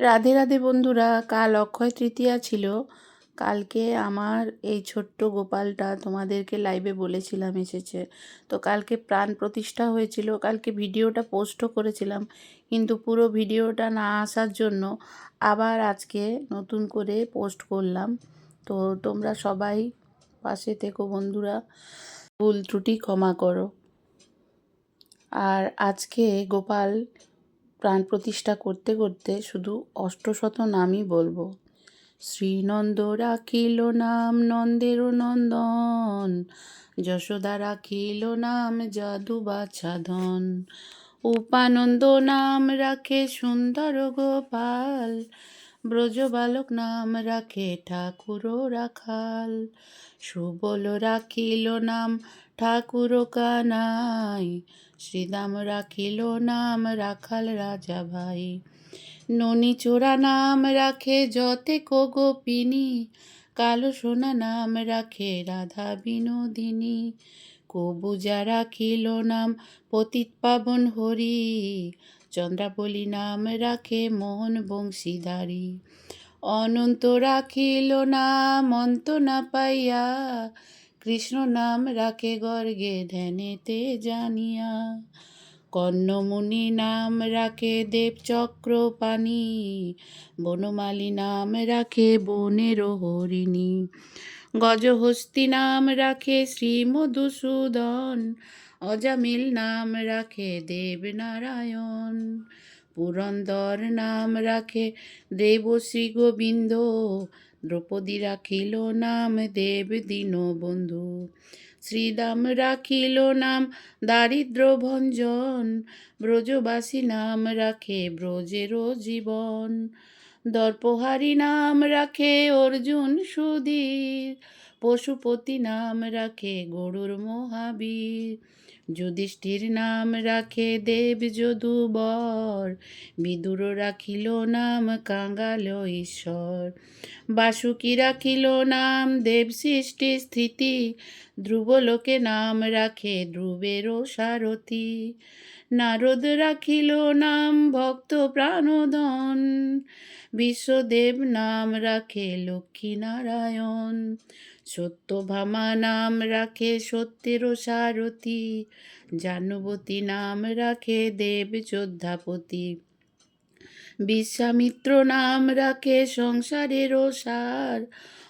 রাধে রাধে বন্ধুরা, কাল অক্ষয় তৃতীয়া ছিল। কালকে আমার এই ছোট্ট গোপালটা তোমাদেরকে লাইভে বলেছিলাম এসেছে। তো কালকে প্রাণ প্রতিষ্ঠা হয়েছিল। কালকে ভিডিওটা পোস্টও করেছিলাম, কিন্তু পুরো ভিডিওটা না আসার জন্য আবার আজকে নতুন করে পোস্ট করলাম। তো তোমরা সবাই পাশে থেকো বন্ধুরা, ভুল ত্রুটি ক্ষমা করো। আর আজকে গোপাল প্রাণ প্রতিষ্ঠা করতে করতে শুধু অষ্টশত নামই বলবো। শ্রীনন্দ রাখিল নাম নন্দেরও নন্দন, যশোদা রাখিল নাম যাদু বাছাধন, উপানন্দ নাম রাখে সুন্দর গোপাল, ব্রজবালক নাম রাখে ঠাকুর রাখাল, সুবল রাখিল নাম ঠাকুর কানাই, শ্রীদাম রাখিল নাম রাখাল রাজা ভাই, ননী চোরা নাম রাখে যতে কো গোপিনী, কালো সোনা নাম রাখে রাধা বিনোদিনী, কবুজা রাখিল নাম পতিত পাবন হরি, চন্দ্রাবলী নাম রাখে মোহন বংশীধারী, অনন্ত রাখিল নাম অন্ত না পাইয়া, কৃষ্ণ নাম রাখে গর্গে ধ্যানেতে জানিয়া, কর্ণমুনি নাম রাখে দেবচক্র পানি, বনমালী নাম রাখে বনের হরিণী, গজহস্তি নাম রাখে শ্রী মধুসূদন, অজামিল নাম রাখে দেবনারায়ণ, পুরন্দর নাম রাখে দেবশ্রী গোবিন্দ, দ্রৌপদী রাখিল নাম দেব দীনবন্ধু, শ্রীদাম রাখিল নাম দারিদ্র ভঞ্জন, ব্রজবাসী নাম রাখে ব্রজেরও জীবন, দর্পহারি নাম রাখে অর্জুন সুধীর, পশুপতি নাম রাখে গরুর মহাবীর, যুধিষ্ঠির নাম রাখে দেব যদুবর, বিদুর রাখিল নাম কাঙ্গাল ঈশ্বর, বাসুকি রাখিল নাম দেব সৃষ্টি স্থিতি, ধ্রুবলোকে নাম রাখে ধ্রুবেরও সারথি, নারদ রাখিল নাম ভক্ত প্রাণধন, বিশ্বদেব নাম রাখে লক্ষ্মী নারায়ণ, সত্যভামা নাম রাখে সত্যেরও সারথি, জানুবতী নাম রাখে দেব যোদ্ধাপতি, বিশ্বামিত্র নাম রাখে সংসারেরও সার,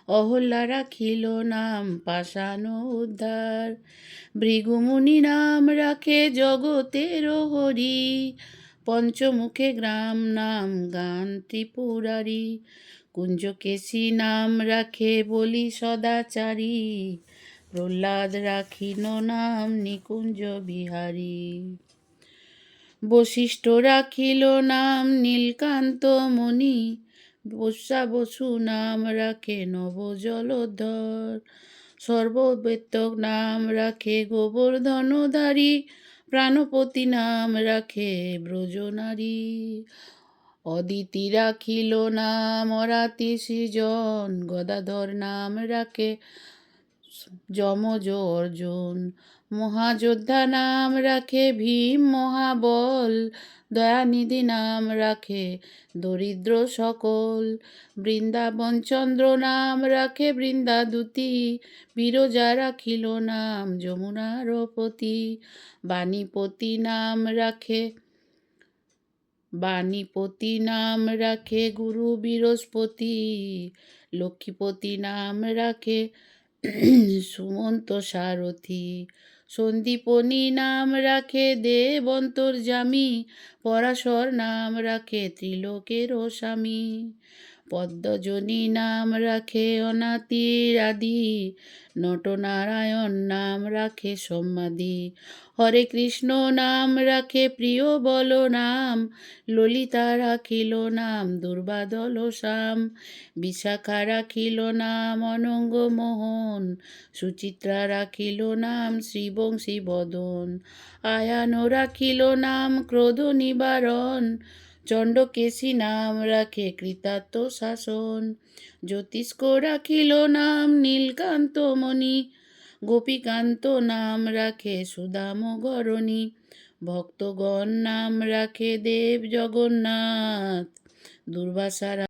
অহল্যা রাখিল নাম পাষাণ উদ্ধার, ভৃগুমুনি নাম রাখে জগতেরও হরি, পঞ্চমুখে গ্রাম নাম গান ত্রিপুরারি, কুঞ্জকেশী নাম রাখে বলি সদাচারী, প্রহ্লাদ রাখিল নাম নিকুঞ্জ বিহারী, বশিষ্ঠ রাখিল নাম নীলকান্ত মণি, বস্যা বসু নাম রাখে নব জলধর, সর্ববেত্তক নাম রাখে গোবর্ধনধারী, প্রাণপতি নাম রাখে ব্রজনারী, অদিতি রাখিল নাম অরাতি সৃজন, গদাধর নাম রাখে যমজ অর্জুন, মহাযোদ্ধা নাম রাখে ভীম মহাবল, দয়ানিধি নাম রাখে দরিদ্র সকল, বৃন্দাবন চন্দ্র নাম রাখে বৃন্দাদূতি, বিরজা রাখিল নাম যমুনার পতি, বাণীপতি নাম রাখে গুরু বৃহস্পতি, লক্ষ্মীপতি নাম রাখে সুমন্ত সারথি, সন্দীপনী নাম রাখে দেব অন্তর্যামী, পরাশর নাম রাখে ত্রিলোকেরও স্বামী, পদ্মজনী নাম রাখে অনাতির আদি, নটনারায়ণ নাম রাখে সম্মাদি, হরে কৃষ্ণ নাম রাখে প্রিয় বলরাম, ললিতা রাখিল নাম দুর্বাদল শ্যাম, বিশাখা রাখিল নাম অনঙ্গ মোহন, সুচিত্রা রাখিল নাম শ্রীবংশী বদন, আয়ান রাখিল নাম ক্রোধ নিবারণ, চণ্ডকেশী নাম রাখে কৃতার্থ শাসন, জ্যোতিষ্ক রাখিল নাম নীলকান্ত মণি, গোপীকান্ত নাম রাখে সুদাম গরণী, ভক্তগণ নাম রাখে দেব জগন্নাথ, দুর্বাসারা